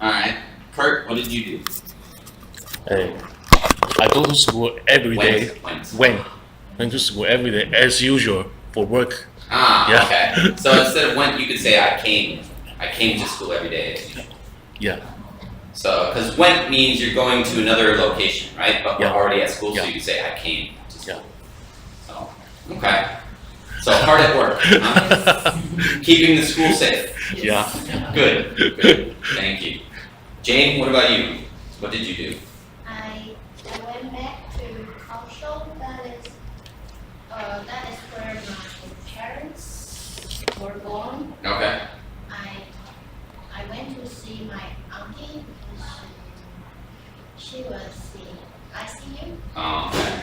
Alright. Kurt, what did you do? Hey, I go to school every day. Went to school every day as usual for work. Ah, Yeah. okay. So instead of went, you could say I came. I came to school every day as usual. Yeah. So, because went means you're going to another location, right? But we're Yeah. already at school, so Yeah. you could say I came to school. Yeah. So, okay. So hard at work. Huh? Keeping the school safe. Yeah. Good. Good. Thank you. Jane, what about you? What did you do? I went back to Kaohsiung. That is where my parents were born. Okay. I went to see my auntie because she was in ICU. Oh, okay.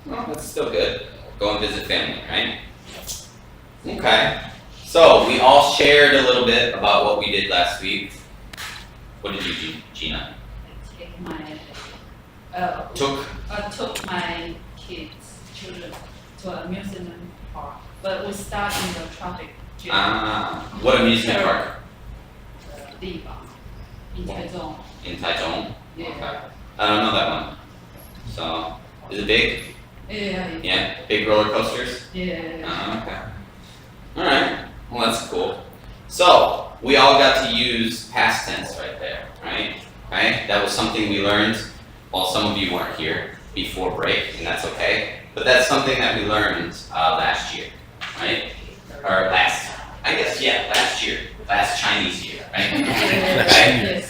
Well, that's still good. Go and visit family, right? Okay. So we all shared a little bit about what we did last week. What did you do, Gina? Took my children to amusement park, but we start in the traffic jam. What amusement park? 地方 in Taichung. In Taichung? Yeah. Okay. I don't know that one. So, is it big? Yeah. Yeah? Big roller coasters? Yeah. Okay. Alright. Well, that's cool. So, we all got to use past tense right there, right? Right? That was something we learned while some of you weren't here before break, and that's okay. But that's something that we learned last year, right? Or last year. Last Chinese year, right? Okay. Yes.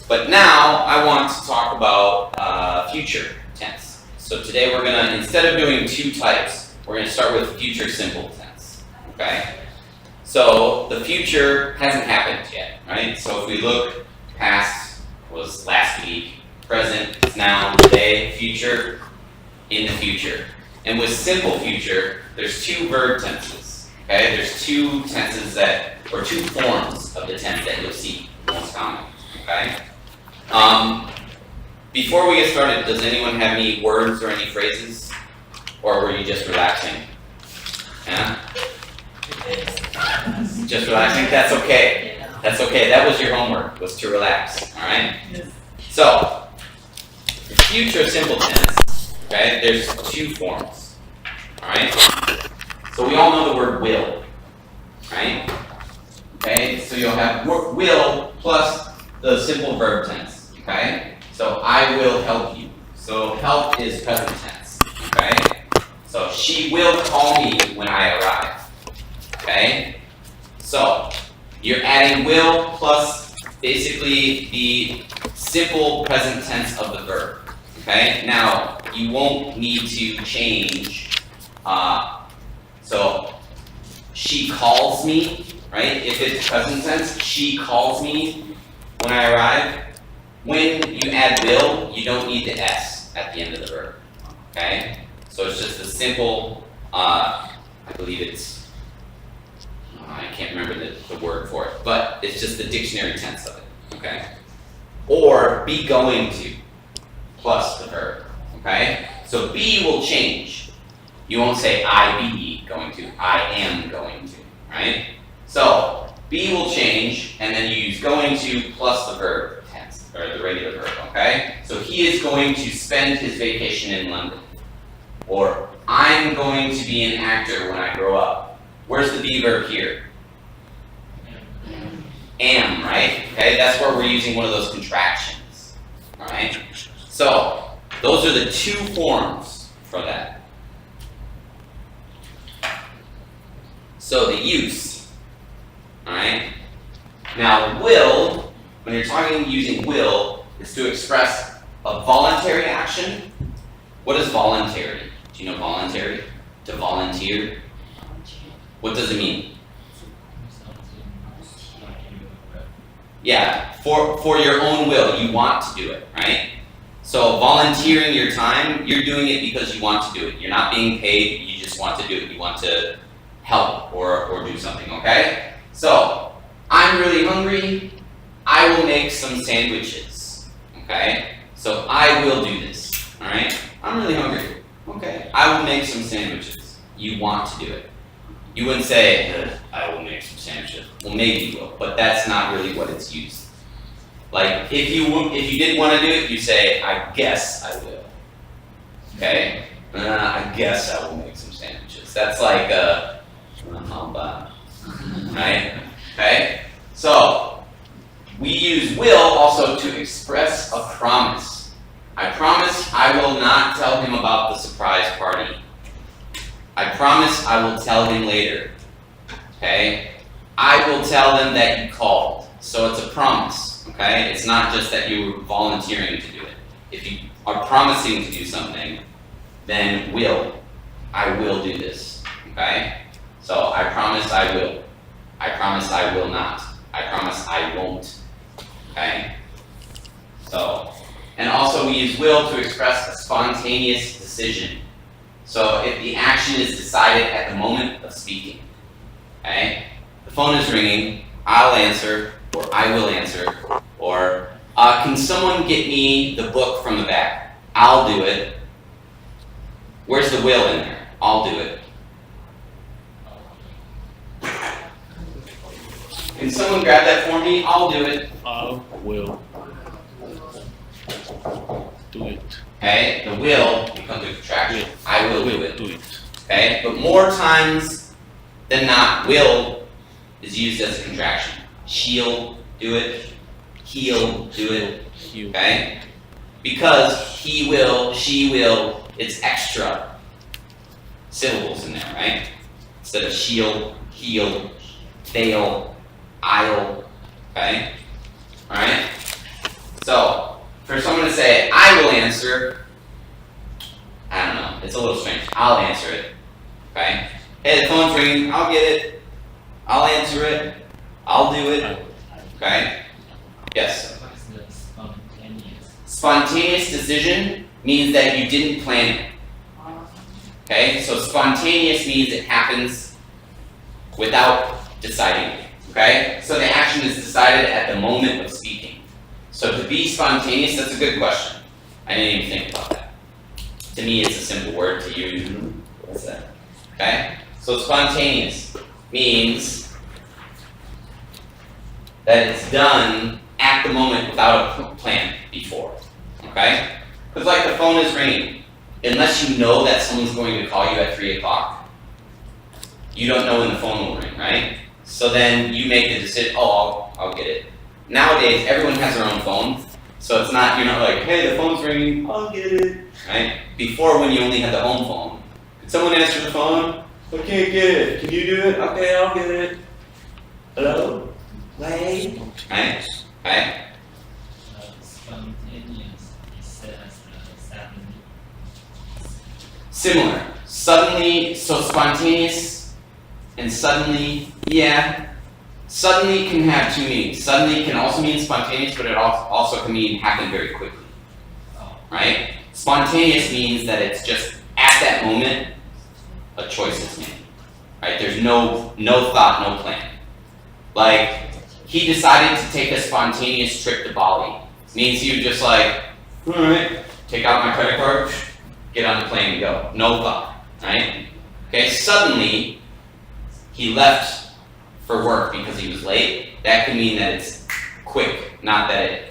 But now I want to talk about future tense. So today we're gonna, instead of doing two types, we're gonna start with future simple tense, okay? So the future hasn't happened yet, right? So if we look, past was last week, present is now, today, future, in the future. And with simple future, there's two verb tenses, okay? There's two tenses or two forms of the tense that you'll see most common, okay? Before we get started, does anyone have any words or any phrases? Or were you just relaxing? Yeah? Just relaxing? That's okay. That's okay. That was your homework, was to relax, alright? Yes. So, future simple tense, okay, there's two forms, alright? So we all know the word will, right? Okay, so you'll have will plus the simple verb tense, okay? So I will help you. So help is present tense, okay? So she will call me when I arrive, okay? So you're adding will plus basically the simple present tense of the verb, okay? Now, you won't need to change, so she calls me, right? If it's present tense, she calls me when I arrive. When you add will, you don't need the S at the end of the verb, okay? So it's just a simple, I believe it's, I can't remember the word for it, but it's just the dictionary tense of it, okay? Or be going to plus the verb, okay? So be will change. You won't say I be going to, I am going to, right? So be will change, and then you use going to plus the verb tense, or the regular verb, okay? So he is going to spend his vacation in London. Or I'm going to be an actor when I grow up. Where's the be verb here? Am, right? Okay, that's where we're using one of those contractions. Alright? So, those are the two forms for that. So, the use. Alright? Now, will, when you're talking using will, is to express a voluntary action. What is voluntary? Do you know voluntary? To volunteer? What does it mean? Yeah, for your own will, you want to do it, right? So volunteering your time, you're doing it because you want to do it. You're not being paid, you just want to do it. You want to help or do something, okay? So, I'm really hungry, I will make some sandwiches, okay? So I will do this, alright? I'm really hungry, okay? I will make some sandwiches. You want to do it. You wouldn't say, I will make some sandwiches. Well, maybe you will, but that's not really what it's used Like, if you didn't want to do it, you say, I guess I will. Okay? I guess I will make some sandwiches. That's like how about, right? Okay? So, we use will also to express a promise. I promise I will not tell him about the surprise party. I promise I will tell him later. Okay? I will tell them that you called. So it's a promise. Okay? It's not just that you were volunteering to do it. If you are promising to do something, then will. I will do this. Okay? So I promise I will. I promise I will not. I promise I won't. Okay? So, and also we use will to express a spontaneous decision. So if the action is decided at the moment of speaking. Okay? The phone is ringing, I'll answer, or I will answer, or can someone get me the book from the back? I'll do it. Where's the will in there? I'll do it. Can someone grab that for me? I'll do it. I will do it. Okay, the will becomes a contraction. I will do it. Do it. Okay, but more times than not, will is used as a contraction. She'll do it. He'll do it. You. Okay, because he will, she will. It's extra syllables in there, right? Instead of she'll, he'll, they'll, I'll. Okay, all right. So. For someone to say, I will answer, I don't know, it's a little strange. I'll answer it, okay? Hey, the phone's ringing, I'll get it. I'll answer it. I'll do it, okay? Yes? What's the spontaneous? Spontaneous decision means that you didn't plan it, okay? So spontaneous means it happens without deciding it, okay? So the action is decided at the moment of speaking. So to be spontaneous, that's a good question. I didn't even think about that. To me, it's a simple word. To you, what's that? Okay? So spontaneous means that it's done at the moment without a plan before. Okay? Because like the phone is ringing. Unless you know that someone's going to call you at 3 o'clock, you don't know when the phone will ring, right? So then you make the decision, I'll get it. Nowadays, everyone has their own phone, so it's not, you're not like, hey, the phone's ringing, I'll get it, right? Before, when you only had the home phone, could someone answer the phone? I can't get it. Can you do it? Okay, I'll get it. Hello? Wait. Right? Right? Spontaneous, it says suddenly. Similar. Suddenly, so spontaneous and suddenly, yeah. Suddenly can have two meanings. Suddenly can also mean spontaneous, but it also can mean happen very quickly. Right? Spontaneous means that it's just at that moment a choice is made. Right? There's no thought, no plan. Like he decided to take a spontaneous trip to Bali. Means he was just like, alright, take out my credit card, get on the plane and go. No thought. Right? Okay, suddenly he left for work because he was late. That could mean that it's quick, not that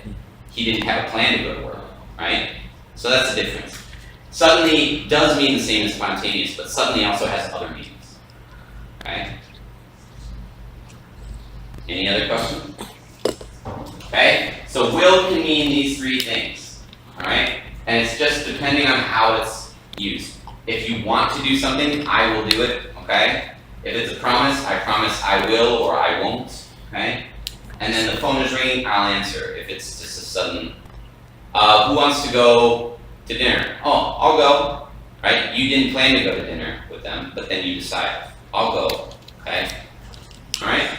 he didn't have a plan to go to work, right? So that's the difference. Suddenly does mean the same as spontaneous, but suddenly also has other meanings, okay? Any other questions? Okay, so will can mean these three things, all right? And it's just depending on how it's used. If you want to do something, I will do it, okay? If it's a promise I will or I won't, okay? And then the phone is ringing, I'll answer if it's just a sudden, who wants to go to dinner? Oh, I'll go, right? You didn't plan to go to dinner with them, but then you decide, I'll go, okay? All right?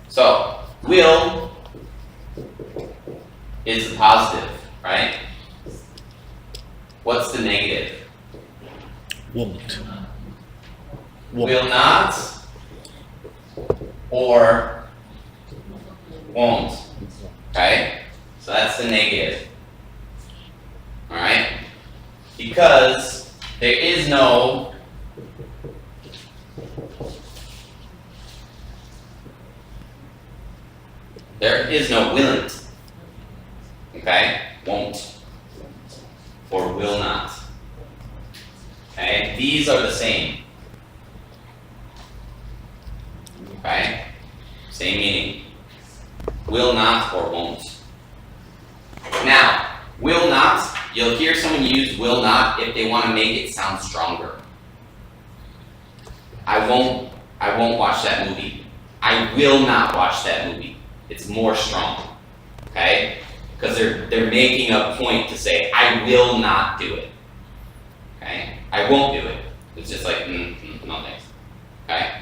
So, will is the positive, right? What's the negative? Won't. Will not or won't. Okay? So that's the negative. Alright? Because there is no There is no willn't. Okay? Won't. Or will not. Okay? These are the same. Okay? Same meaning. Will not or won't. Now, will not, you'll hear someone use will not if they want to make it sound stronger. I won't watch that movie. I will not watch that movie. It's more strong. Okay? Because they're making a point to say, I will not do it. Okay? I won't do it. It's just like, no thanks. Okay?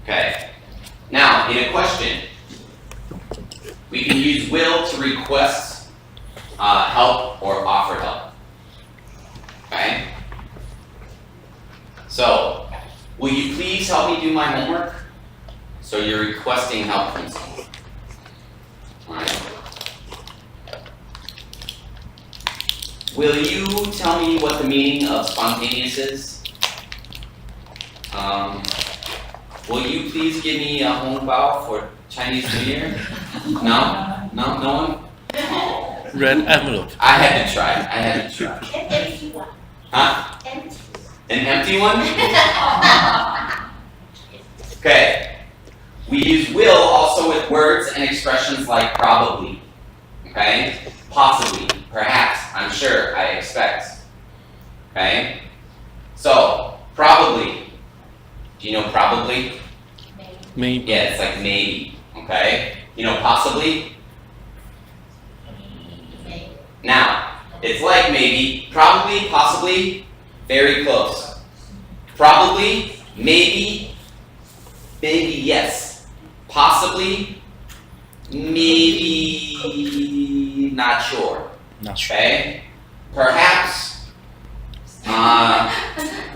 Okay. Now, in a question, we can use will to request help or offer help. Okay? So, will you please help me do my homework? So you're requesting help from someone. Alright. Will you tell me what the meaning of spontaneous is? Will you please give me a hongbao for Chinese New Year? No? No? No one? Red envelope. I had to try. An empty one. Huh? Empty. An empty one? Okay. We use will also with words and expressions like probably. Okay? Possibly. Perhaps. I'm sure. I expect. Okay? So, probably. Do you know probably? Maybe. Yeah, it's like maybe. Okay? You know possibly? Maybe. Now, it's like maybe, probably, possibly, very close. Probably, maybe, yes. Possibly, maybe, not sure. Not sure. Okay? Perhaps,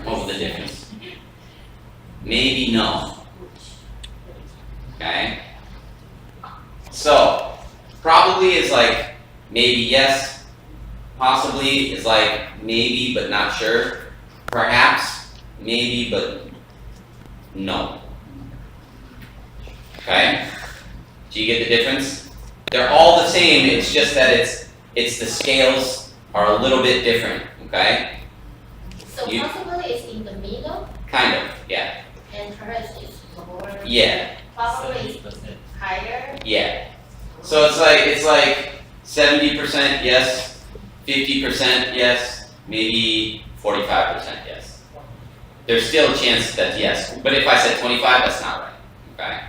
what was the difference? Maybe no. Okay? So, probably is like maybe yes. Possibly is like maybe but not sure. Perhaps, maybe but no. Okay? Do you get the difference? They're all the same, it's just that it's the scales are a little bit different, okay? So You- possibly is in the middle Kind of, yeah. and perhaps is lower. Yeah, Probably is 70%. higher. yeah. So it's like 70% yes, 50% yes, maybe 45% yes. There's still a chance that's yes, but if I said 25, that's not right, okay?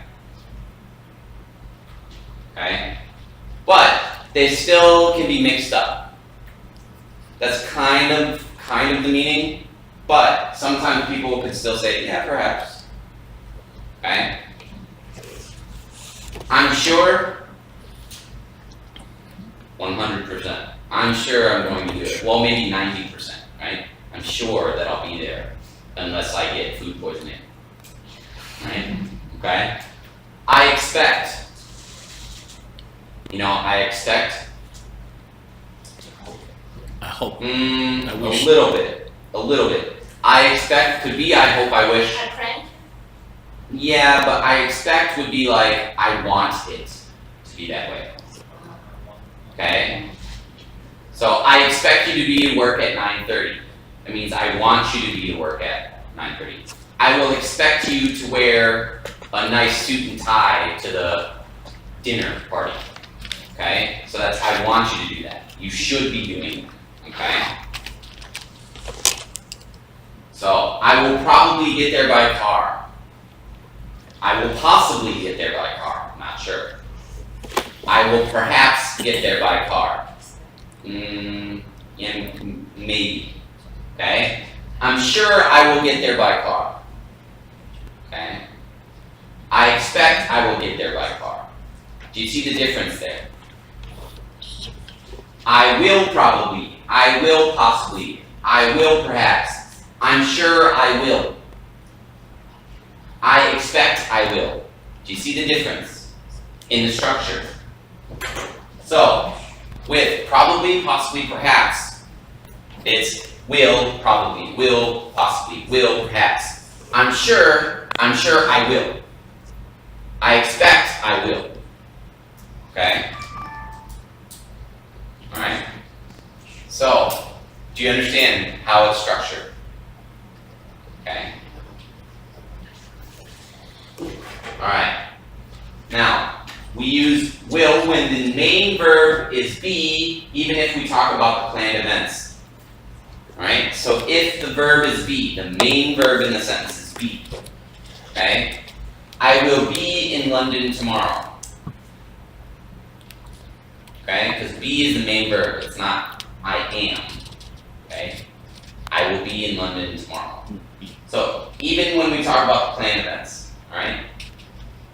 Okay? But they still can be mixed up. That's kind of the meaning, but sometimes people could still say, yeah, perhaps. Okay? I'm sure 100%. I'm sure I'm going to do it. Well, maybe 90%, right? I'm sure that I'll be there unless I get food poisoning. Right? Okay? I expect. I expect. I hope. A wish. little bit. I expect could be I hope, I wish. A crank. Yeah, but I expect would be like I want it to be that way. Okay? So I expect you to be at work at 9:30. That means I want you to be at work at 9:30. I will expect you to wear a nice suit and tie to the dinner party. Okay? So that's I want you to do that. You should be doing it. Okay? So I will probably get there by car. I will possibly get there by car. I'm not sure. I will perhaps get there by car. Yeah, maybe. Okay? I'm sure I will get there by car. Okay? I expect I will get there by car. Do you see the difference there? I will probably. I will possibly. I will perhaps. I'm sure I will. I expect I will. Do you see the difference in the structure? So, with probably, possibly, perhaps, It's will, probably, will, possibly, will, perhaps. I'm sure I will. I expect I will. Okay? Alright? So, do you understand how it's structured? Okay? Alright. Now, we use will when the main verb is be, even if we talk about the planned events. Alright? So if the verb is be, the main verb in the sentence is be. Okay? I will be in London tomorrow. Okay? Because be is the main verb, it's not I am. Okay? I will be in London tomorrow. So even when we talk about the planned events, alright?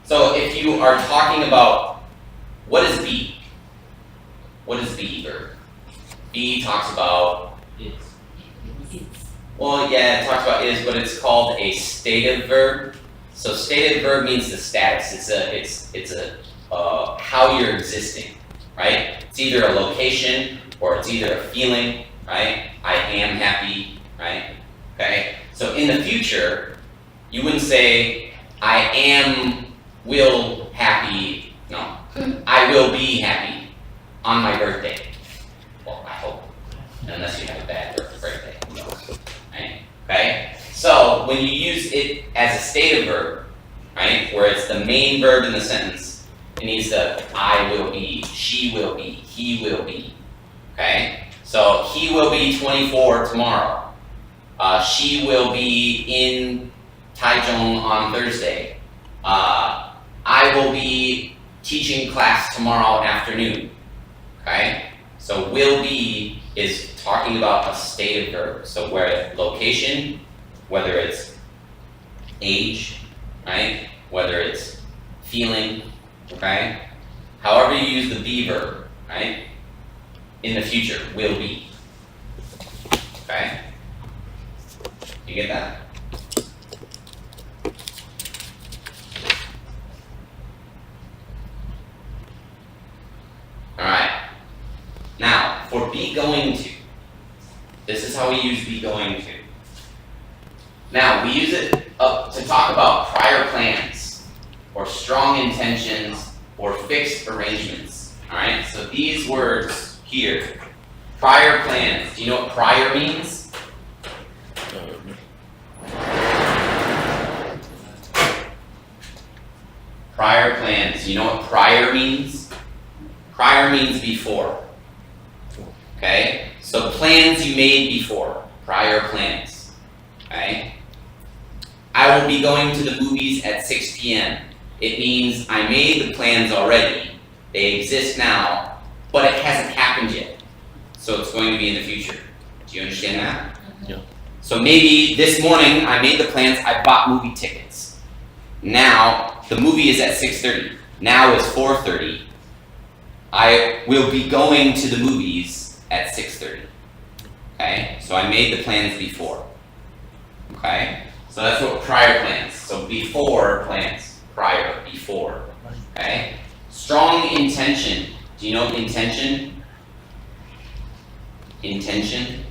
So if you are talking about what is be? What is be verb? Be talks about, It's. well, yeah, it talks about is, but it's called a stative verb. So stative verb means the status. It's a how you're existing, right? It's either a location or it's either a feeling, right? I am happy, right? Okay. So in the future, you wouldn't say I am will happy. No, I will be happy on my birthday. Well, I hope, unless you have a bad birthday. Right? Okay? So when you use it as a stative verb, right, where it's the main verb in the sentence, it needs the I will be, she will be, he will be. Okay? So he will be 24 tomorrow. She will be in Taichung on Thursday. I will be teaching class tomorrow afternoon. Okay? So will be is talking about a stative verb. So where location, whether it's age, right? Whether it's feeling, okay? However you use the be verb, right? In the future, will be. Okay? You get that? Alright. Now, for be going to, this is how we use be going to. Now, we use it to talk about prior plans, or strong intentions, or fixed arrangements. Alright, so these words here, prior plans, do you know what prior means? Prior plans, do you know what prior means? Prior means before. Okay? So plans you made before, prior plans. Okay? I will be going to the movies at 6 p.m. It means I made the plans already. They exist now, but it hasn't happened yet. So it's going to be in the future. Do you understand that? Yeah. So maybe this morning I made the plans, I bought movie tickets. Now the movie is at 6:30. Now it's 4:30. I will be going to the movies at 6:30. Okay? So I made the plans before. Okay? So that's what prior plans. So before plans. Prior, before. Okay? Strong intention. Do you know intention? Intention?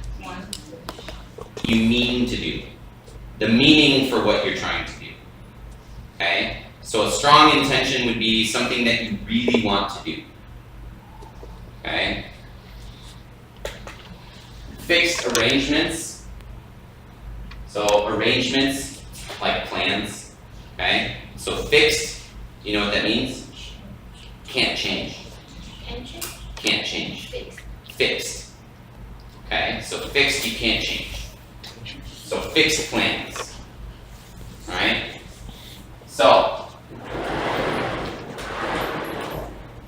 You mean to do. The meaning for what you're trying to do. Okay? So a strong intention would be something that you really want to do. Okay? Fixed arrangements. So arrangements, like plans. Okay? So fixed, you know what that means? Can't change. Can't change. Fixed. Okay? So fixed, you can't change. So fixed plans. Alright? So,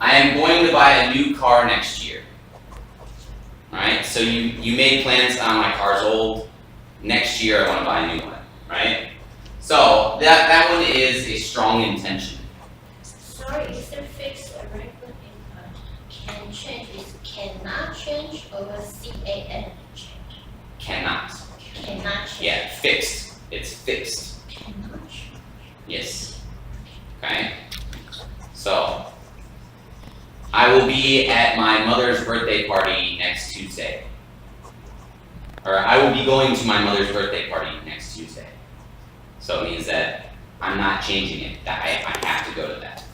I am going to buy a new car next year. Alright? So you made plans on my car's old. Next year I want to buy a new one. Right? So that one is a strong intention. Sorry, is there fixed arrangement in can change? Is cannot change or can change? Cannot. Cannot change. Yeah, fixed. It's fixed. Cannot change. Yes. Okay? So, I will be at my mother's birthday party next Tuesday. or I will be going to my mother's birthday party next Tuesday. So it means that I'm not changing it, that I have to go to that,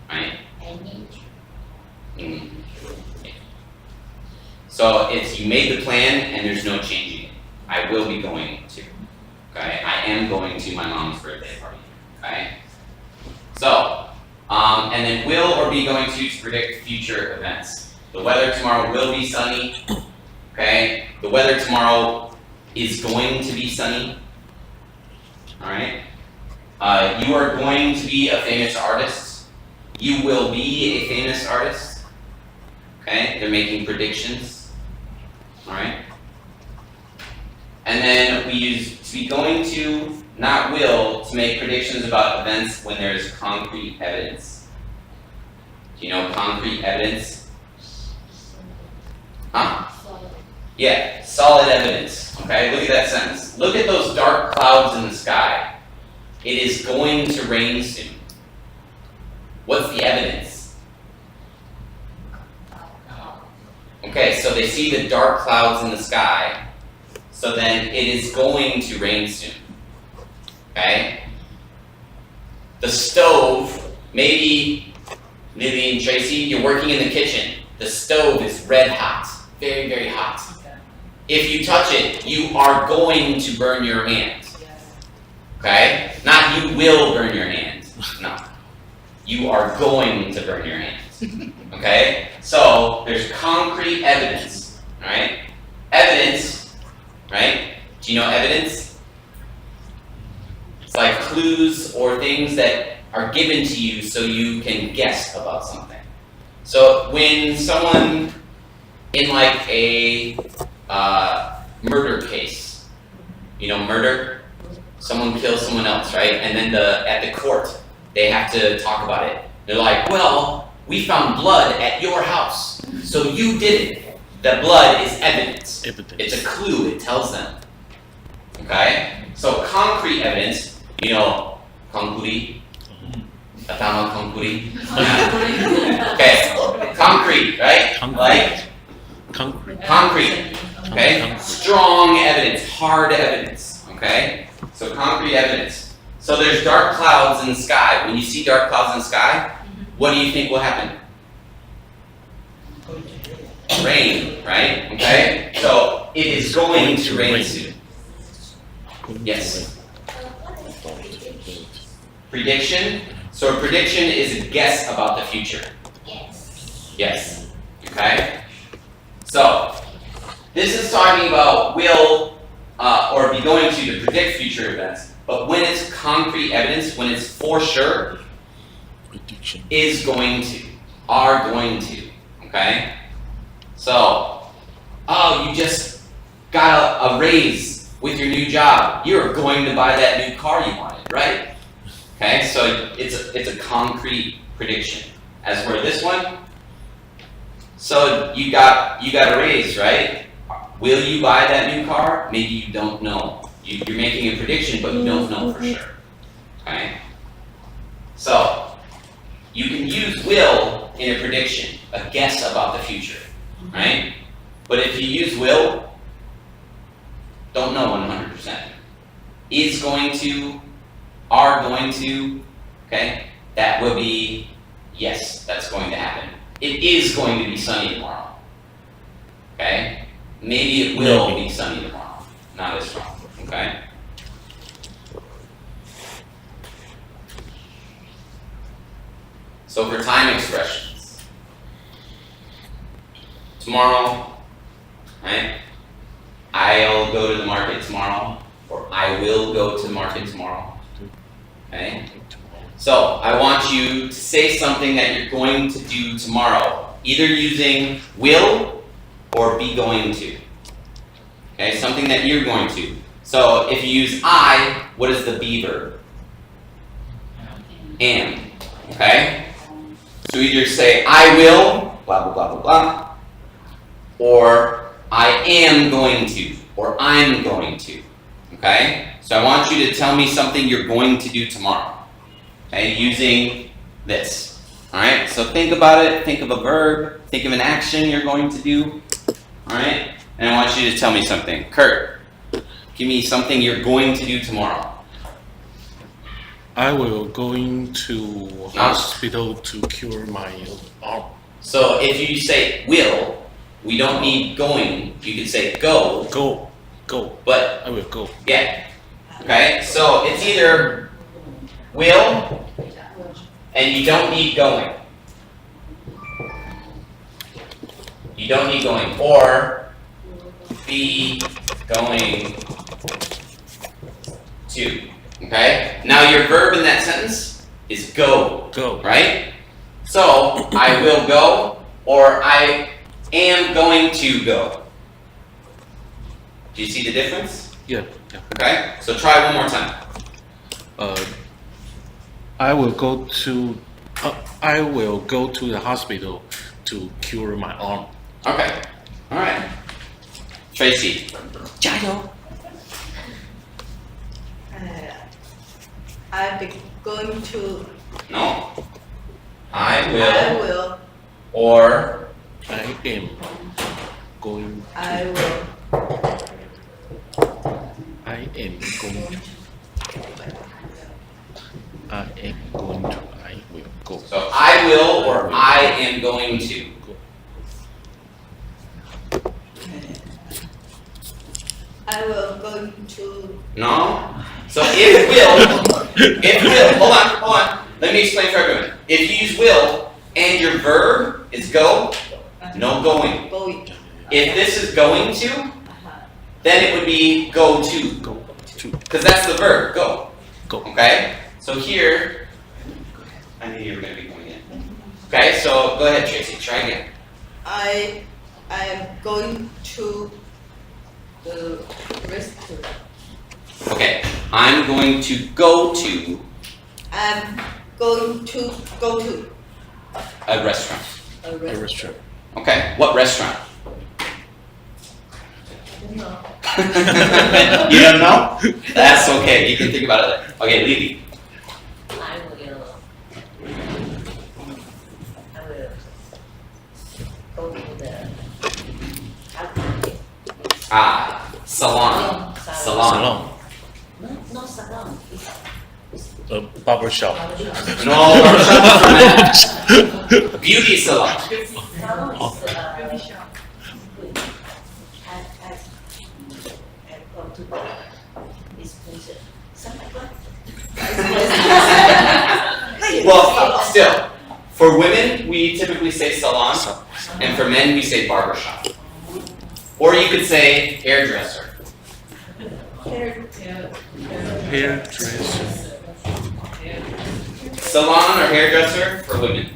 right? I need to. Mm. Yeah. So it's, you made the plan and there's no changing it. I will be going to, okay? I am going to my mom's birthday party, okay? So, and then will or be going to predict future events. The weather tomorrow will be sunny, okay? The weather tomorrow is going to be sunny, all right? You are going to be a famous artist. You will be a famous artist, okay? They're making predictions, all right? And then we use to be going to, not will, to make predictions about events when there is concrete evidence. Do you know concrete evidence? Huh? Solid. Yeah, solid evidence. Okay, look at that sentence. Look at those dark clouds in the sky. It is going to rain soon. What's the evidence? Okay, so they see the dark clouds in the sky, so then it is going to rain soon. Okay? The stove, maybe Lily and Tracy, you're working in the kitchen. The stove is red hot, very, very hot. If you touch it, you are going to burn your hand. Okay? Not you will burn your hand. No. You are going to burn your hand. Okay? So there's concrete evidence. Alright? Evidence, right? Do you know evidence? It's like clues or things that are given to you so you can guess about something. So when someone in like a murder case, you know, murder, someone kills someone else, right? And then at the court, they have to talk about it. They're like, well, we found blood at your house, so you did it. The blood is evidence. It's a clue, it tells them. Okay? So concrete evidence, you know, concrete. Atama concrete. Okay, concrete, right? Like concrete. Okay? Strong evidence, hard evidence. Okay? So concrete evidence. So there's dark clouds in the sky. When you see dark clouds in the sky, what do you think will happen? Rain, right? Okay? So it is going to rain soon. Yes. What is the prediction? Prediction. So a prediction is a guess about the future. Yes. Yes. Okay? So, this is talking about will or be going to predict future events. But when it's concrete evidence, when it's for sure, Prediction. is going to, are going to. Okay? So, oh, you just got a raise with your new job. You're going to buy that new car you wanted, right? Okay, so it's a concrete prediction. As for this one, so you got a raise, right? Will you buy that new car? Maybe you don't know. You're making a prediction, but you don't know for sure. Okay? So you can use will in a prediction, a guess about the future, right? But if you use will, don't know 100%. Is going to, are going to, okay? That will be, yes, that's going to happen. It is going to be sunny tomorrow. Okay? Maybe it will be sunny tomorrow. Not as strong. Okay? So for time expressions. Tomorrow, right? I'll go to the market tomorrow, or I will go to the market tomorrow. Okay? So I want you to say something that you're going to do tomorrow, either using will or be going to. Okay, something that you're going to. So if you use I, what is the be verb? Am. Okay? So either say I will, blah blah blah blah blah, or I am going to, or I'm going to. Okay? So I want you to tell me something you're going to do tomorrow. Okay, using this. Alright, so think about it, think of a verb, think of an action you're going to do. Alright? and I want you to tell me something. Kurt, give me something you're going to do tomorrow. I will going to hospital to cure my arm. So if you say will, we don't need going. You can say go, Go. but I will go. yeah. Okay, so it's either will and you don't need going. You don't need going, or be going to. Okay? Now your verb in that sentence is go, Go. right? So I will go, or I am going to go. Do you see the difference? Yeah. Okay? So try one more time. I will go to the hospital to cure my arm. Okay. Alright. Tracy. 加油 I'll be going to. No. I I will, will. or I am going. I will. I am going to. I am going to. I will go. so I will or I am going to. I will going to. No? So hold on. Let me explain for everyone. If you use will and your verb is go, no going. Going. If this is going to, then it would be go to. Go to. Because that's the verb, go. Go. Okay? So here, I knew you were going to be going in. Okay, so go ahead, Tracy, try again. I am going to the restaurant. Okay, I'm going to go to I'm going to go to a restaurant. a A restaurant. restaurant. Okay, what restaurant? No. You don't know? That's okay, you can think about it later. Okay, Lily. I will go to the Salon. Salon. Salon. No salon, A barber shop. No, beauty salon. salon is Beauty shop. I go to this place, something like Well, still, for women, we typically say salon, and for men, we say barbershop. Or you could say hairdresser. Hairdresser. Salon or hairdresser for women.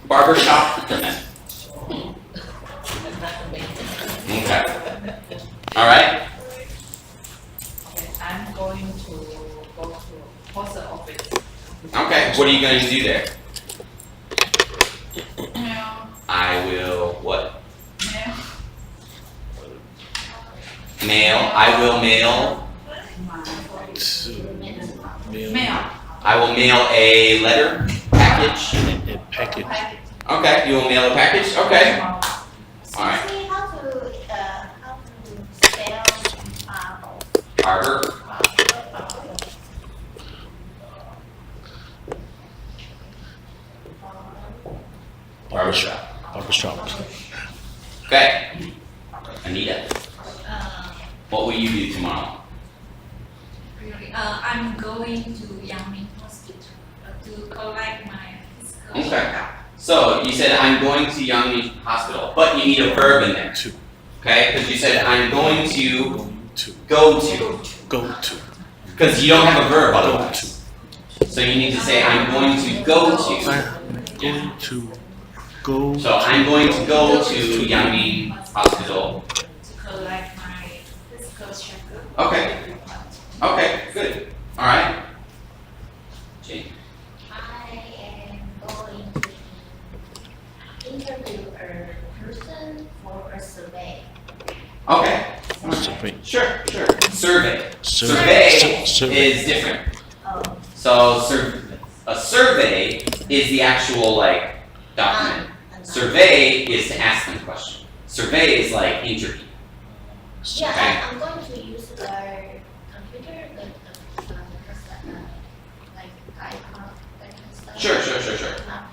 Barbershop for men. Okay. Alright? Okay, I'm going to go to post office. Okay, what are you going to do there? Mail, I will, what? mail, Mail. I will mail. To mail. mail. I will mail a letter, package. A package. Okay, you will mail a package? Okay. Alright. Excuse me, how to spell, Arbor. Barbershop. Barbershop. Okay. Anita, what will you do tomorrow? Really? I'm going to Yangming Hospital to collect my physical Okay. checkup. So you said I'm going to Yangmi Hospital, but you need a verb in there, To. okay? Because you said I'm going to Going to. go to, Go to. because you don't have a verb Go otherwise. So you need to say I'm going to go to. I'm going to go. So I'm going to go to Yangmi Hospital. To collect my physical checkup. Okay. Okay, good. All right. Jane. I am going to interview a person for a survey. Okay. Survey. Sure. Survey. Survey. Survey is different. Oh, So a survey is the actual like document. Survey is to ask them a question. Survey is like interview. Yeah, I'm going to use the computer, like iPad, that kind of stuff. Sure. Laptop.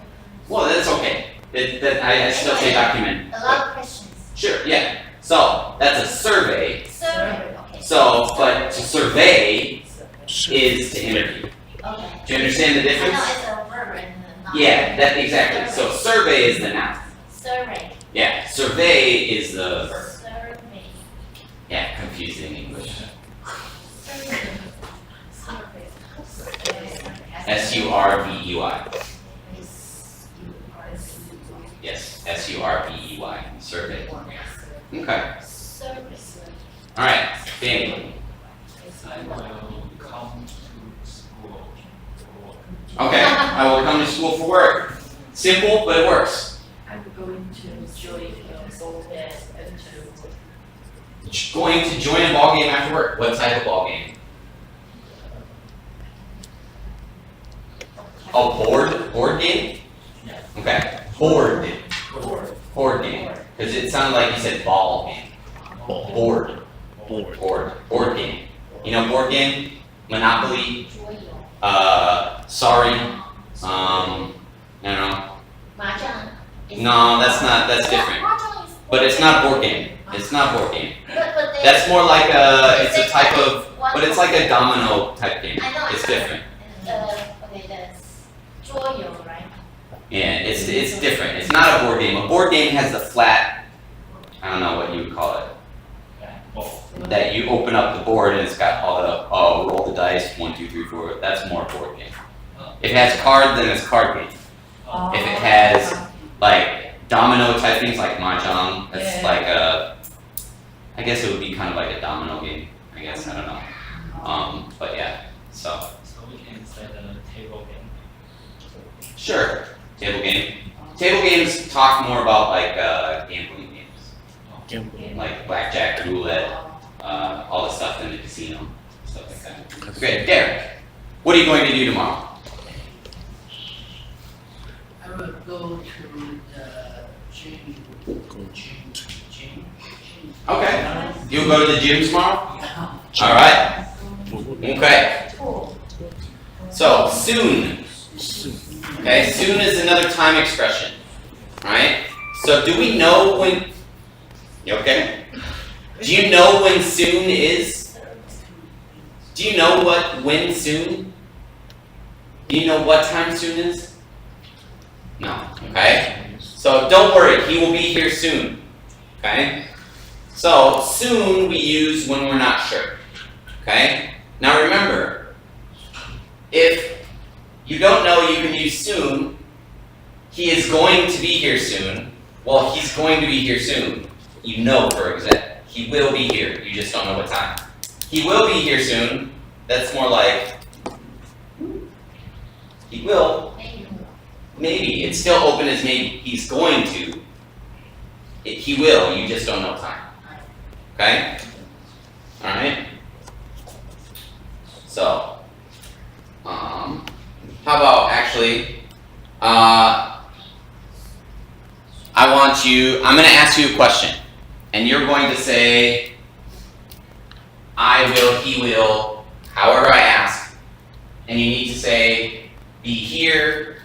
Well, that's okay. I still say document. A lot of questions. Sure, yeah. So that's a survey. Survey, okay. So, but to survey is to interview. Okay. Do you understand the I know difference? it's a verb and not. Yeah, that exactly. So survey is the noun. Survey. Yeah, survey is the verb. Survey. Yeah, confusing English. S-U-R-V-E-Y. Yes, S-U-R-V-E-Y. Survey. Okay. Survey. All right, Danny. I will come to school for work. Okay, I will come to school for work. Simple, but it works. I'm going to join the ball game Going to join a ball game after work. What type of ball game? A board game? Yeah. Okay, board game. Because it sounded like you said ball game. Board. Board game. You know board game? Monopoly. Joyo. Sorry. No. Mahjong. No, that's different. Mahjong is. But it's not board game. It's not board game. But they. That's more like it's a they type say of, but it's like a domino type game. I know. It's different. Okay, that's Joyo, right? Yeah, it's different. It's not a board game. A board game has the flat, I don't know what you would call it, Yeah. Ball. that you open up the board and it's got all the, roll the dice, 1, 2, 3, 4. That's more a board game. If it has cards, then it's card game. If it has like domino type things like mahjong, that's Yeah. like I guess it would be kind of like a domino game. I guess I don't know. But yeah. So So we can say the table game. sure, table game. Table games talk more about like gambling games, like blackjack, roulette, all the stuff in the casino, stuff like that. Okay, Derek, what are you going to do tomorrow? I will go to the gym. Okay, you'll go to the gym tomorrow. All right. Okay. So soon. Okay, soon is another time expression. Right? So do we know when you okay? Do you know when soon is? Do you know when soon? Do you know what time soon is? No. Okay? So don't worry, he will be here soon. Okay? So soon we use when we're not sure. Okay? Now remember, if you don't know you can use soon, he is going to be here soon. Well, he's going to be here soon. You know, for example, he will be here. You just don't know what time. He will be here soon. That's more like he will. Maybe. It's still open as maybe. He's going to. He will. You just don't know time. Okay? Alright? So, how about actually, I'm going to ask you a question, and you're going to say, I will, he will, however I ask, and you need to say, be here,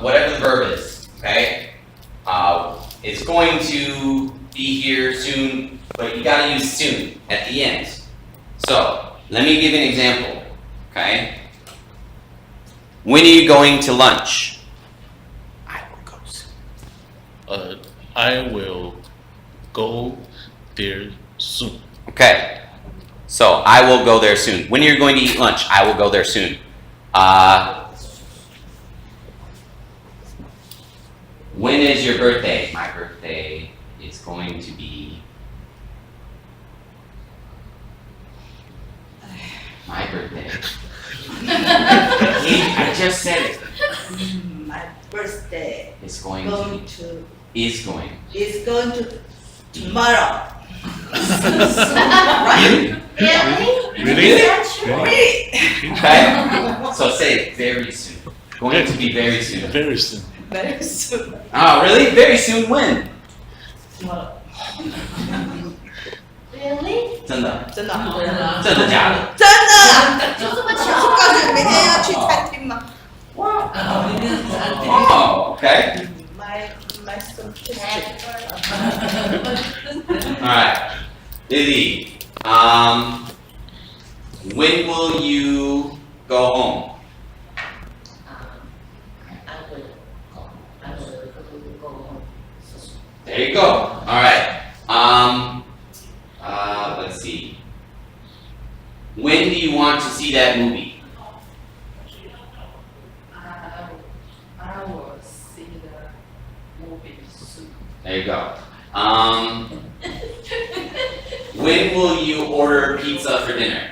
whatever the verb is, okay? It's going to be here soon, but you gotta use soon at the end. So, let me give an example, okay? When are you going to lunch? I will go soon. I will go there soon. Okay. So, I will go there soon. When are you going to eat lunch? I will go there soon. When is your birthday? My birthday is going to be. My birthday. I just said it. My birthday It's going to. Is going. is going to tomorrow. Really? Really? Is that true? Really? Okay? So say it very soon. Going to be very soon. Very soon. Very soon. Oh, really? Very soon when? Tomorrow. Do you 真的，真的，真的假的？真的，就这么我巧告诉你，啊！每天要去餐厅吗明天是餐厅。哦，okay. ？My certificate。 Happy birthday. All right, Lily. When will you go home? I will go home. There you go. All right. Let's see. When do you want to see that movie? I will see the movie soon. There you go. When will you order pizza for dinner?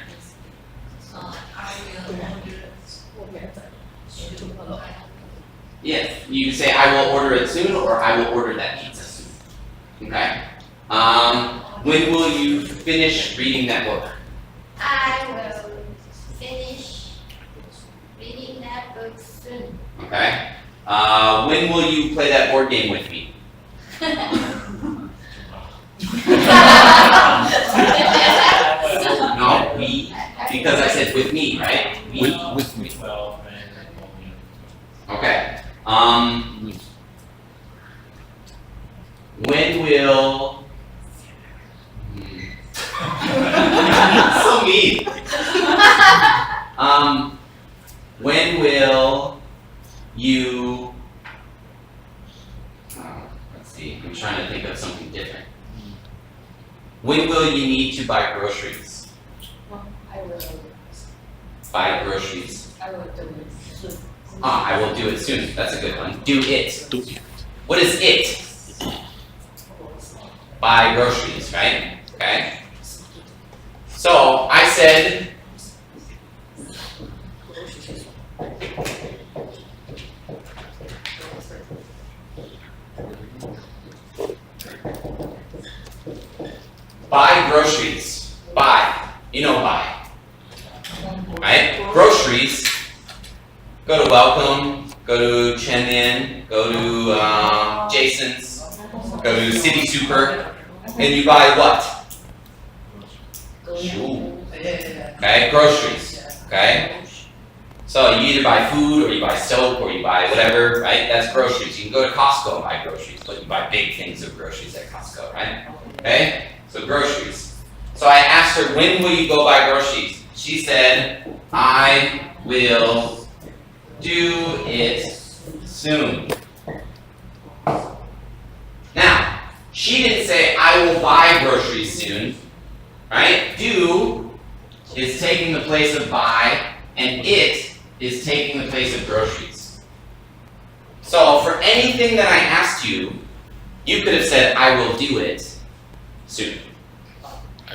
I will order. Yes, you can say I will order it soon or I will order that pizza soon. Okay. When will you finish reading that book? I will finish reading that book soon. Okay. When will you play that board game with me? No, we, because I said with me, right? We. With me. 12 and Okay. When will? So mean. When will you? Let's see. I'm trying to think of something different. When will you need to buy groceries? I will Groceries. do it soon. I will do it soon. That's a good one. Do it. Do it. What is it? Buy groceries, right? Okay. So I said. Buy groceries. Buy. You know buy. Right? Groceries. Go to Welcome. Go to Chenlian. Go to Jason's. Go to City Super. And you buy what? Shoe. Okay? Groceries. Okay? So you either buy food or you buy soap or you buy whatever, right? That's groceries. You can go to Costco and buy groceries, but you buy big things of groceries at Costco, right? Okay? So groceries. So I asked her, when will you go buy groceries? She said, I will do it soon. Now, she didn't say, I will buy groceries soon, right? Do is taking the place of buy, and it is taking the place of groceries. So for anything that I asked you, you could have said, I will do it soon.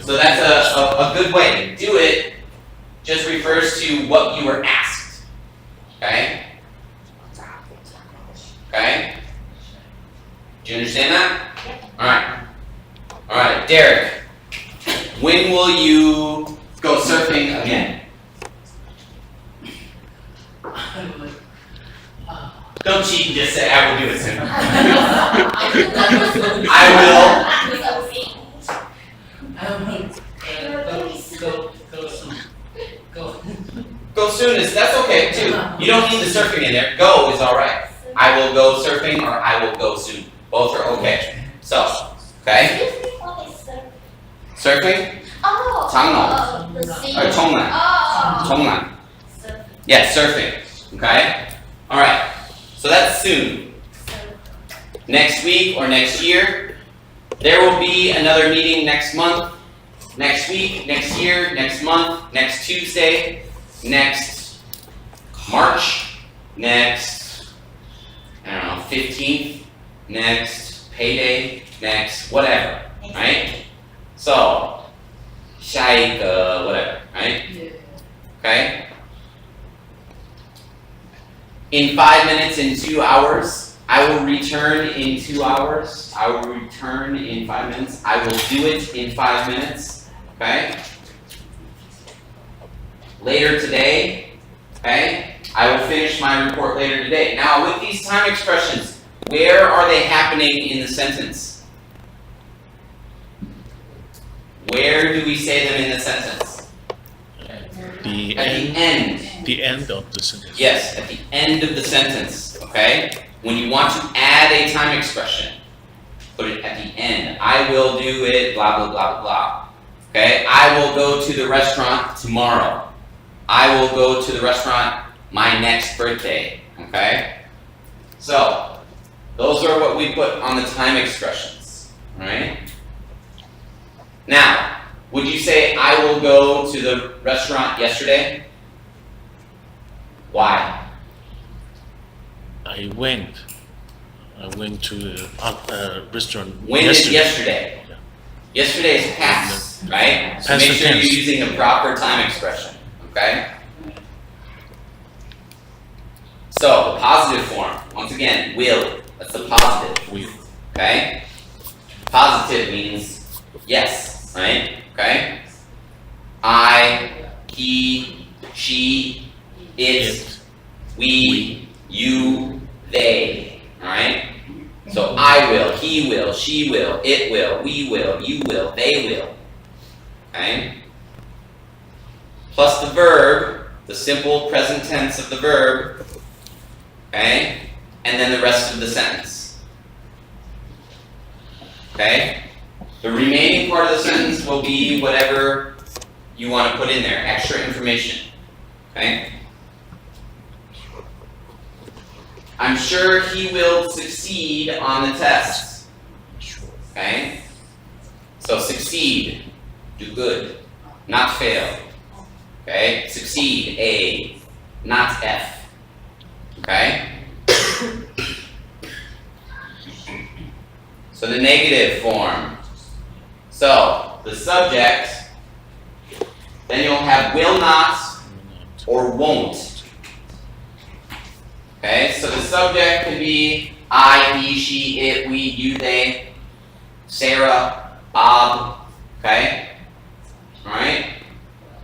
So that's a good way. Do it just refers to what you were asked. Okay? Okay? Do you understand that? Alright. Alright, Derek. When will you go surfing again? Don't cheat and just say, I will do it soon. I Go soon is, that's okay too. You don't need the surfing in there. Go is alright. I will go surfing or I will go soon. Both are okay. So, okay? Excuse me, what is surfing? Surfing? Oh, 장난. the sea. Or 청란. Oh, 청란. surfing. Yeah, surfing. Okay? Alright. So that's soon. Next week or next year. There will be another meeting next month, next week, next year, next month, next Tuesday, next March, next, I don't know, 15th, next payday, next whatever, right? So, 下一个 whatever, right? Okay? In 5 minutes, in 2 hours, I will return in 2 hours. I will return in 5 minutes. I will do it in 5 minutes. Okay? Later today, okay? I will finish my report later today. Now, with these time expressions, where are they happening in the sentence? Where do we say them in the sentence? The At end. the end. The end of the sentence. Yes, at the end of the sentence, okay? When you want to add a time expression, put it at the end. I will do it, blah, blah, blah, blah. Okay? I will go to the restaurant tomorrow. I will go to the restaurant my next birthday. Okay? So, those are what we put on the time expressions. Alright? Now, would you say I will go to the restaurant yesterday? Why? I went to the restaurant When is yesterday. yesterday? Yeah. Yesterday is past, right? So Past make sure you're tense. using the proper time expression, okay? So, the positive form, once again, will, that's the positive, Will. okay? Positive means yes, right? Okay? I, he, she, it, we, you, they, alright? So I will, he will, she will, it will, we will, you will, they will. Okay? Plus the verb, the simple present tense of the verb. Okay? And then the rest of the sentence. Okay? The remaining part of the sentence will be whatever you want to put in there, extra information. Okay? I'm sure he will succeed on the test. Okay? So succeed, do good, not fail. Okay? Succeed, A, not F. Okay? So the negative form. So the subject, then you'll have will not or won't. Okay, so the subject can be I, he, she, it, we, you, they, Sarah, Bob, okay? Alright?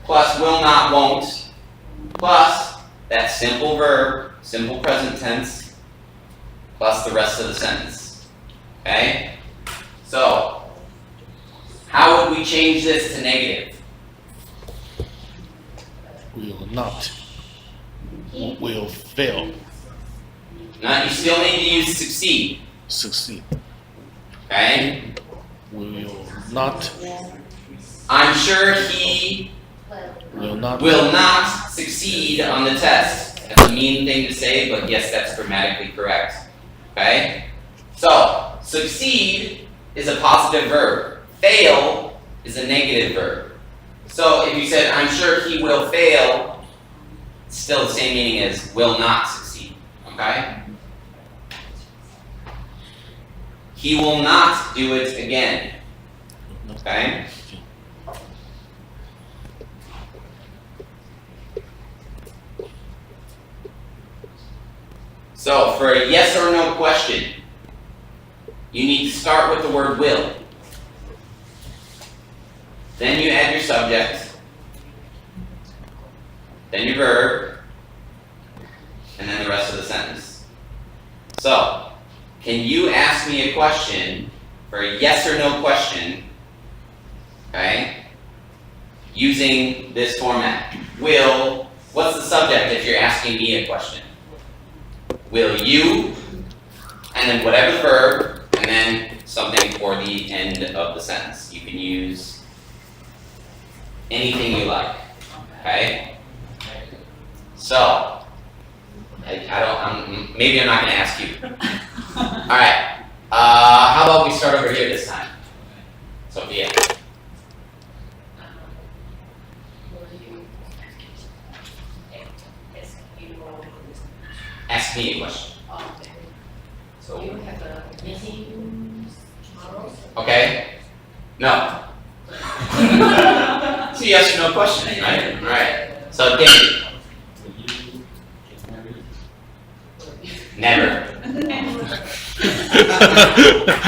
Plus will not, won't, plus that simple verb, simple present tense, plus the rest of the sentence. Okay? So, how would we change this to negative? Will not. Will fail. Now, you still need to use succeed, Succeed. okay? Will not. I'm sure he Will not. will not succeed on the test. That's a mean thing to say, but yes, that's grammatically correct. Okay? So, succeed is a positive verb. Fail is a negative verb. So, if you said, I'm sure he will fail, it's still the same meaning as will not succeed. Okay? He will not do it again. Okay? So, for a yes or no question, you need to start with the word will. Then you add your subject, then your verb, and then the rest of the sentence. So, can you ask me a question for a yes or no question, okay, using this format? Will, what's the subject if you're asking me a question? Will you, and then whatever the verb, and then something for the end of the sentence. You can use anything you like, okay? So, maybe I'm not gonna ask you. Alright, how about we start over here this time? Sophia. Ask me a question. So you have a meeting tomorrow? Okay? No. It's a yes or no question, right? Alright. So Danny. Will you get married? Never. I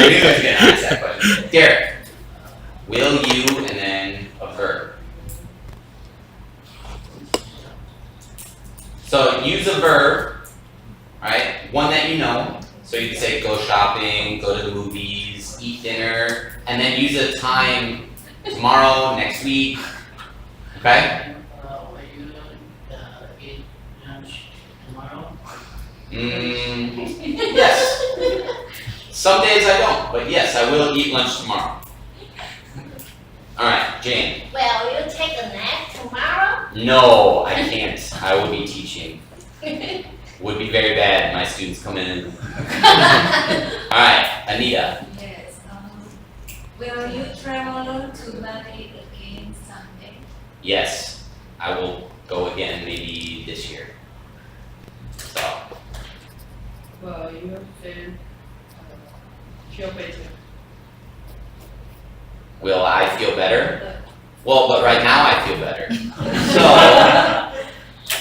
knew I was gonna ask that question. Derek. Will you and then a verb. So use a verb, right? One that you know. So you can say go shopping, go to the movies, eat dinner, and then use a time tomorrow, next week, okay? Will you eat lunch tomorrow? Yes. Some days I don't, but yes, I will eat lunch tomorrow. Alright, Jane. Well, you take a nap tomorrow? No, I can't. I will be teaching. Would be very bad. My students come in. Alright, Anita. Yes. Will you travel to Bali again someday? Yes, I will go again maybe this year. So, Well, you feel better. will I feel better? Well, but right now I feel better. So,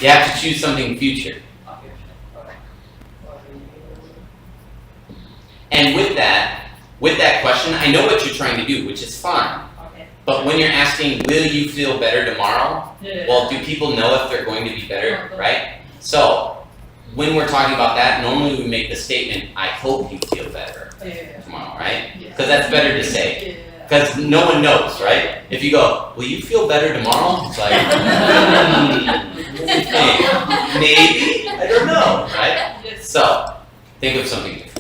you have to choose something future. And with that question, I know what you're trying to do, which is fine. Okay. But when you're asking, will you feel better tomorrow? Yeah. Well, do people know if they're going to be better, right? So, when we're talking about that, normally we make the statement, I hope you feel better Yeah. tomorrow, right? Yeah. Because that's better to say. Yeah. Because no one knows, right? If you go, will you feel better tomorrow? It's like, maybe, I don't know, right? Yes. So, think of something different.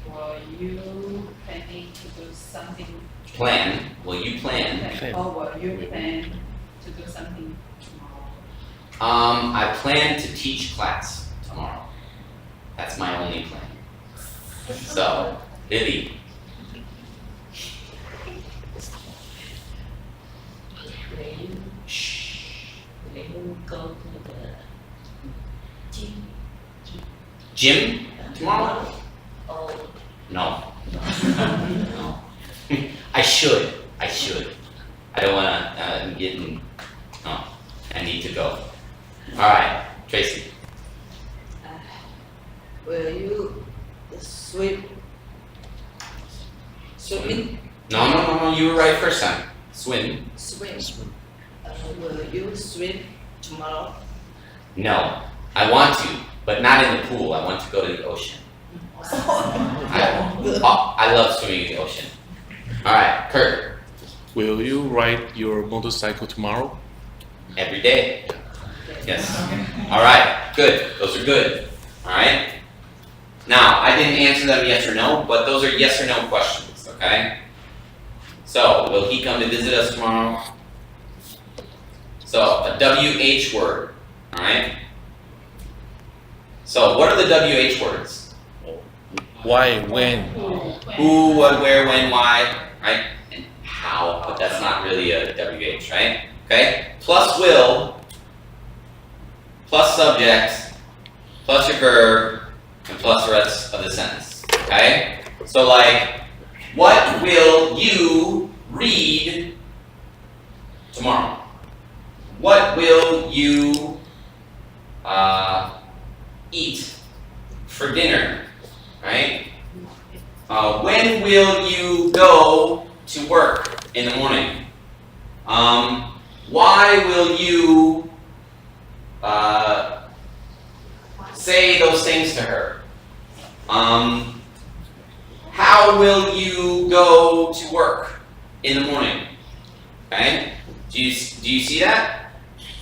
Were you planning to do something? Plan, will you plan? Plan. Or were you plan to do something tomorrow? I plan to teach class tomorrow. That's my only plan. So, Lily, Will you, shh. will you go to the gym? Gym tomorrow? Oh, No. no. I should. I don't wanna get in, no, I need to go. Alright, Tracy. Will you swimming, No, you were right first time. Swim. swim? Will you swim tomorrow? No. I want to, but not in the pool. I want to go to the ocean. I love swimming in the ocean. Alright, Kurt. Will you ride your motorcycle tomorrow? Every day. Yes. Alright, good. Those are good. Alright? Now, I didn't answer them yes or no, but those are yes or no questions, okay? So, will he come to visit us tomorrow? So, a WH word, alright? So, what are the WH words? Why, when? Who, what, where, when, why, right? And how, but that's not really a WH, right? Okay? Plus will, plus subject, plus your verb, and plus the rest of the sentence, okay? So like, what will you read tomorrow? What will you eat for dinner, right? When will you go to work in the morning? Why will you say those things to her? How will you go to work in the morning? Okay? Do you see that?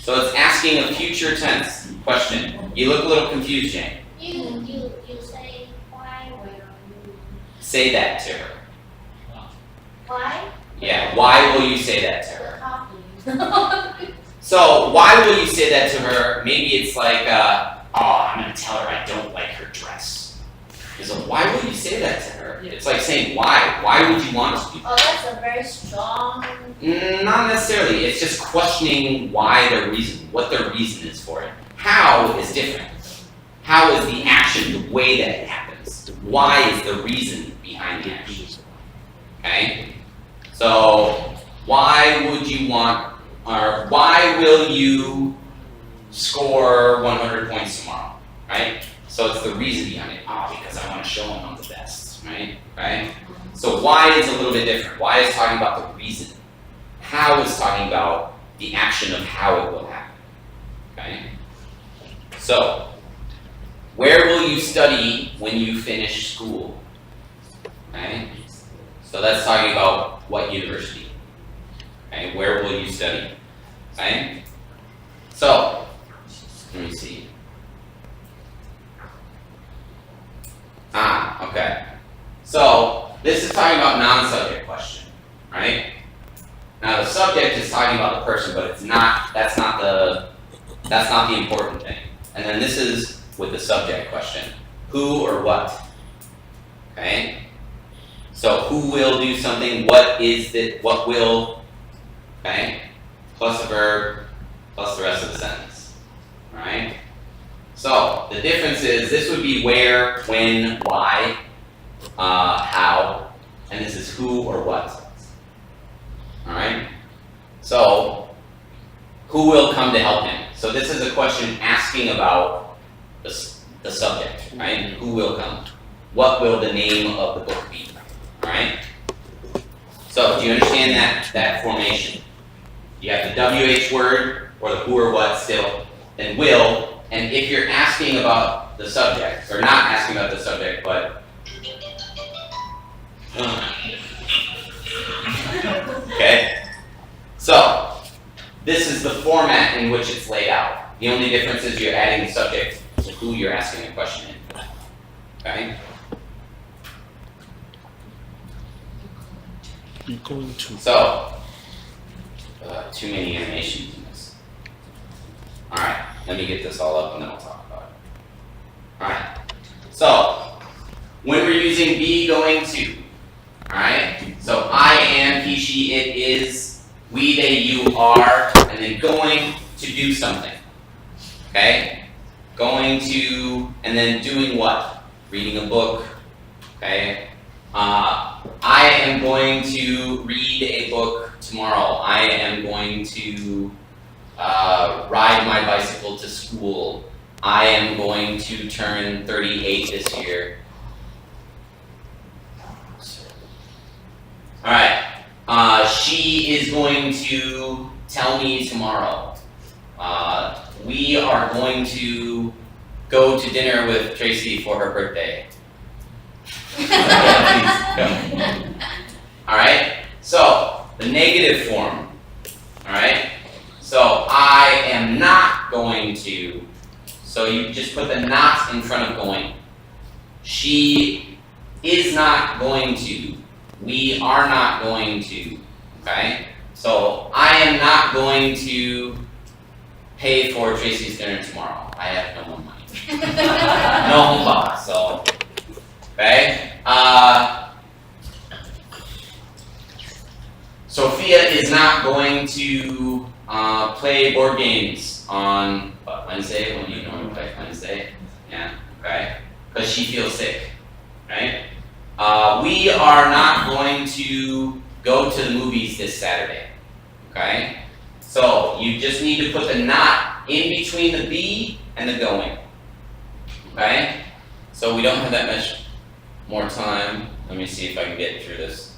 So it's asking a future tense question. You look a little confused, Jane. You say, why will you, Say that to her. why? Yeah, why will you say that to her? The coffee. So why will you say that to her? Maybe it's like, oh, I'm gonna tell her I don't like her dress. So why will you say that to her? Yeah. It's like saying why. Why would you want to do Oh, that's a very strong, Not necessarily. It's just questioning why the reason, what the reason is for it. How is different. How is the action, the way that it happens. Why is the reason behind the action. Okay? So why would you want, or why will you score 100 points tomorrow? Right? So it's the reason behind it. Oh, because I want to show them I'm the best. Right? Right? So why is a little bit different. Why is talking about the reason. How is talking about the action of how it will happen. Okay? So, where will you study when you finish school? Okay? So that's talking about what university. Okay, where will you study? Okay? So, let me see. Okay. So, this is talking about non-subject question, right? Now the subject is talking about the person, but that's not the important thing. And then this is with the subject question. Who or what? Okay? So who will do something, what will, okay? Plus a verb, plus the rest of the sentence. Alright? So the difference is this would be where, when, why, how, and this is who or what. Alright? So, who will come to help him? So this is a question asking about the subject, right? Who will come? What will the name of the book be? Alright? So, do you understand that formation? You have the WH word, or the who or what still, then will, and if you're asking about the subject, or not asking about the subject, but okay? So, this is the format in which it's laid out. The only difference is you're adding the subject to who you're asking a question in. Okay? You're going to. So, too many animations in this. Alright, let me get this all up and then we'll talk about it. Alright, so, when we're using be going to, alright, so I am, he, she, it is, we, they, you, are, and then going to do something. Okay? Going to, and then doing what? Reading a book. Okay? I am going to read a book tomorrow. I am going to ride my bicycle to school. I am going to turn 38 this year. Alright. She is going to tell me tomorrow. We are going to go to dinner with Tracy for her birthday. Alright? So, the negative form. Alright? So, I am not going to. So, you just put the not in front of going. She is not going to. We are not going to. Okay? So, I am not going to pay for Tracy's dinner tomorrow. I have no more money. No home box, so. Okay? Sophia is not going to play board games on Wednesday. When do you normally play Wednesday? Yeah, okay? Because she feels sick, right? We are not going to go to the movies this Saturday, okay? So you just need to put the not in between the be and the going, okay? So we don't have that much more time. Let me see if I can get through this.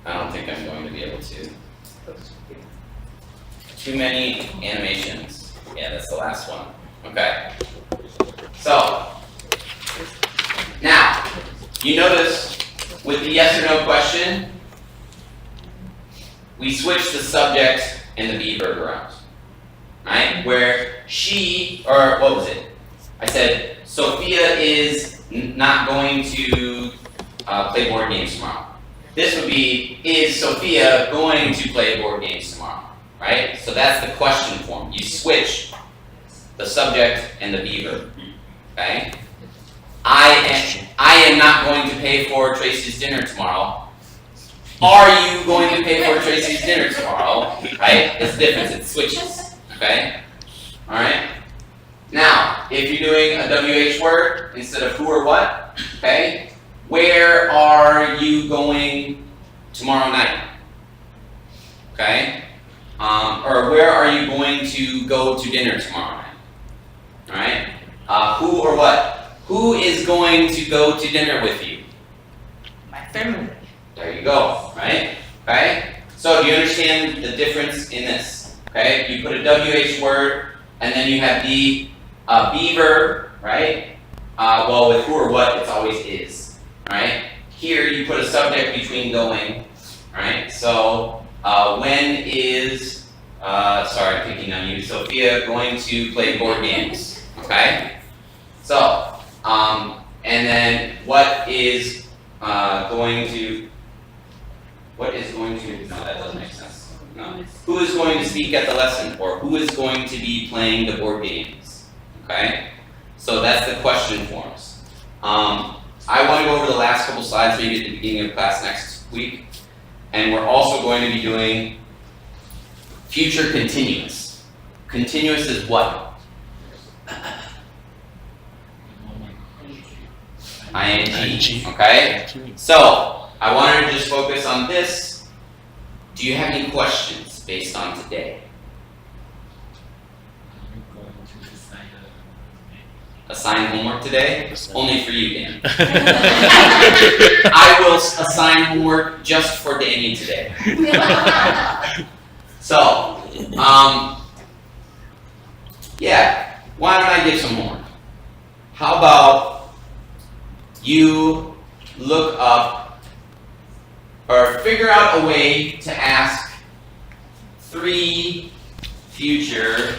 I don't think I'm going to be able to. Too many animations. Yeah, that's the last one. Okay. So, now, you notice with the yes or no question, we switch the subject and the be verb around. Right? Where she, or what was it? I said, Sophia is not going to play board games tomorrow. This would be, is Sophia going to play board games tomorrow? Right? So that's the question form. You switch the subject and the be verb. Okay? I am not going to pay for Tracy's dinner tomorrow. Are you going to pay for Tracy's dinner tomorrow? Right? It's the difference. It switches. Okay? Alright? Now, if you're doing a WH word instead of who or what, okay? Where are you going tomorrow night? Okay? Or where are you going to go to dinner tomorrow night? Alright? Who or what? Who is going to go to dinner with you? My family. There you go, right? Okay? So do you understand the difference in this? Okay? You put a WH word, and then you have the Be verb, right? Well, with who or what, it's always is, right? Here, you put a subject between going, right? So, when is, sorry, I'm picking on you, Sophia, going to play board games, okay? So, and then what is going to, no, that doesn't make sense. No. Who is going to speak at the lesson, or who is going to be playing the board games, okay? So that's the question forms. I want to go over the last couple slides maybe at the beginning of class next week, and we're also going to be doing future continuous. Continuous is what? ING, okay? So, I wanted to just focus on this. Do you have any questions based on today? I'm going to decide Assign homework today? Assign. Only for you, Dan. I will assign homework just for Danny today. So, yeah, why don't I give some homework? How about you look up or figure out a way to ask 3 future,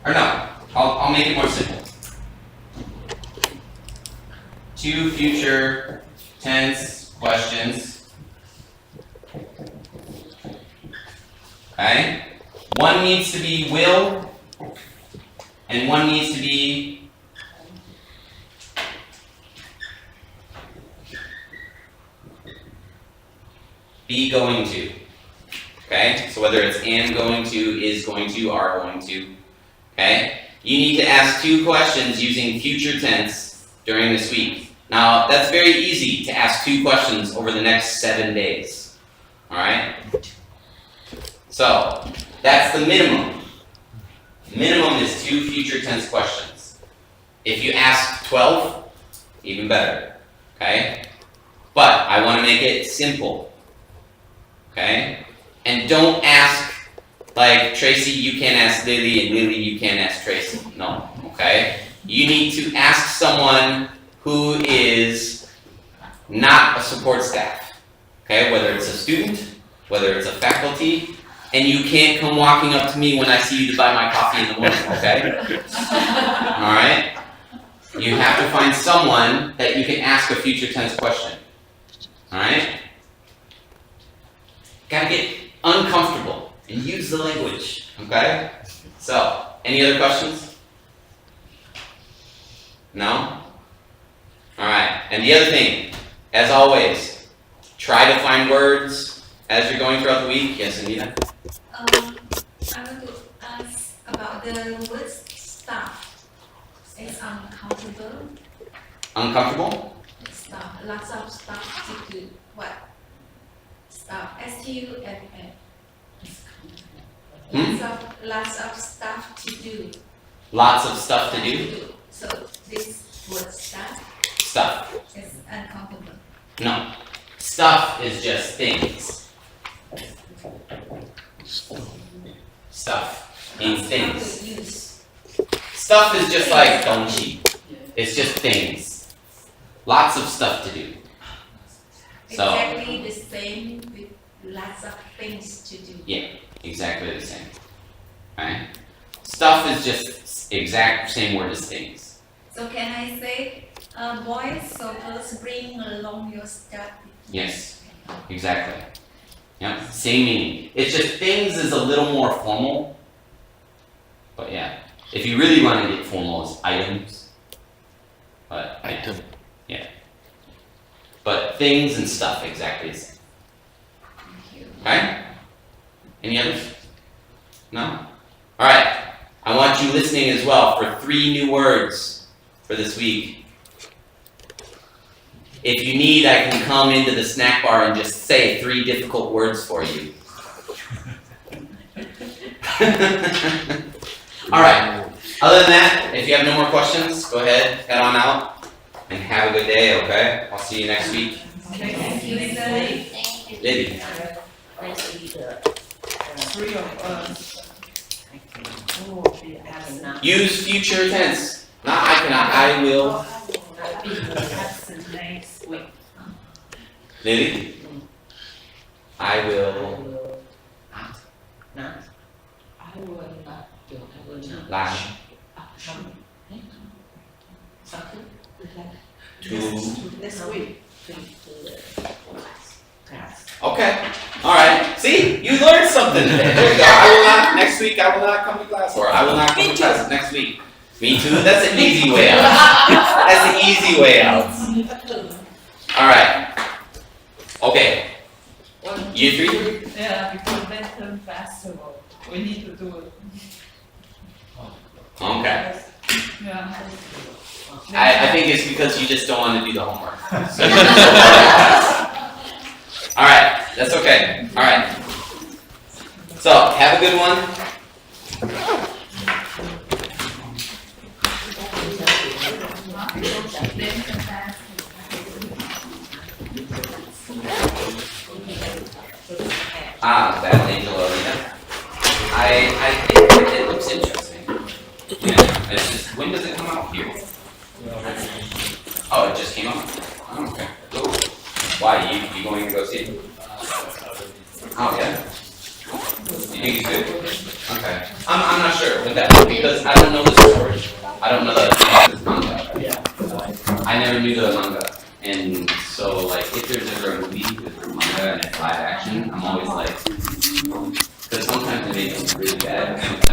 or no, I'll make it more simple. 2 future tense questions. Okay? One needs to be will, and one needs to be be going to. Okay? So whether it's am going to, is going to, are going to. Okay? You need to ask 2 questions using future tense during this week. Now, that's very easy to ask 2 questions over the next 7 days. Alright? So, that's the minimum. Minimum is 2 future tense questions. If you ask 12, even better. Okay? But I want to make it simple. Okay? And don't ask, like, Tracy, you can't ask Lily, and Lily, you can't ask Tracy. No. Okay? You need to ask someone who is not a support staff. Okay? Whether it's a student, whether it's a faculty, and you can't come walking up to me when I see you to buy my coffee in the morning, okay? Alright? You have to find someone that you can ask a future tense question. Alright? Gotta get uncomfortable and use the language, okay? So, any other questions? No? Alright, and the other thing, as always, try to find words as you're going throughout the week. Yes, Anita? I want to ask about the word stuff. It's uncomfortable. Uncomfortable? Stuff. Lots of stuff to do. What? Stuff. S-T-U-F-F. Lots of stuff to do. Lots of stuff to do? So this word stuff Stuff. is uncomfortable. No. Stuff is just things. Stuff means How things. to use. Stuff is just like donchi. It's just things. Lots of stuff to do. So, Exactly the same with lots of things to do. exactly the same. Right? Stuff is just exact same word as things. So can I say, boys, so first bring along your stuff. Yes, exactly. Yep, same meaning. It's just things is a little more formal. But yeah, if you really want to get formal, it's items. But yeah. Item. But things and stuff exactly the same. Thank you. Okay? Any others? No? Alright. I want you listening as well for 3 new words for this week. If you need, I can come into the snack bar and just say 3 difficult words for you. Alright. Other than that, if you have no more questions, go ahead, head on out, and have a good day, okay? I'll see you next week. Thank you, Lily. Thank you. Lily. Actually, the 3 of us will be absent. Use future tense. Not I cannot, I will. I'll be absent next week. Lily? I I will will not. I will not do, I will not. lie Something to. Next week. to the class. Okay. Alright. See? You learned something today. There you go. I will not, next week, I will not come to class. Or I will not come Me to too. class next week. Me too? That's an easy way out. That's the easy way out. Alright. Okay. Year 3? Yeah, because Lantern Festival, we need to do it. Okay. Yeah. I think it's because you just don't want to do the homework. Alright, that's okay. Alright. So, have a good one. Lantern Festival. That Angel Arena. I think it looks interesting. Yeah, it's just, when does it come out here? Oh, it just came out? Oh, okay. Cool. Why, you going to go see it? Oh, yeah? You think it's good? Okay. I'm not sure with that, because I don't know the story. I don't know the manga. I never knew the manga. And so, like, if there's ever a movie with manga and it's live action, I'm always like, because sometimes they make them really bad.